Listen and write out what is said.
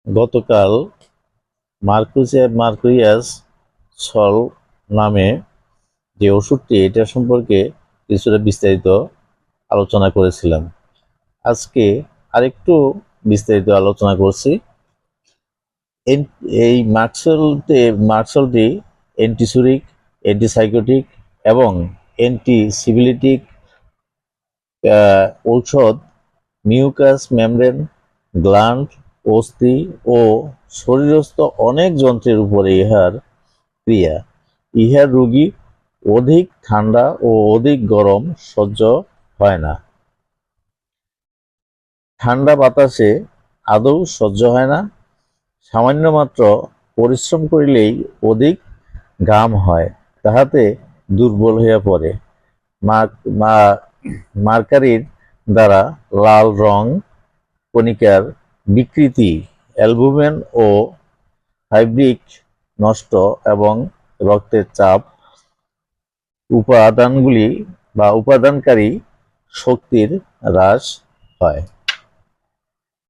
গতকাল মার্কুরিয়াস সল নামে যে ওষুধটি, এটা সম্পর্কে কিছুটা বিস্তারিত আলোচনা করেছিলাম। আজকে আরেকটু বিস্তারিত আলোচনা করছি। এই মার্কসলটি অ্যান্টিসুরিক, অ্যান্টিসাইকোটিক এবং অ্যান্টিসিবিলিটিক ঔষধ মিউকাস মেমব্রেন, গ্ল্যান্ড, অস্থি ও শরীরস্থ অনেক যন্ত্রের উপরে ইহার ক্রিয়া। ইহার রোগী অধিক ঠান্ডা ও অধিক গরম সহ্য হয় না। ঠান্ডা বাতাসে আদৌ সহ্য হয় না। সামান্য মাত্র পরিশ্রম করিলেই অধিক ঘাম হয়, তাহাতে দুর্বল হইয়া পড়ে। মার্কারির দ্বারা লাল রং কণিকার বিকৃতি, অ্যালবুমিন ও ফাইব্রিক নষ্ট এবং রক্তের চাপ উপাদানকারী শক্তির হ্রাস হয়।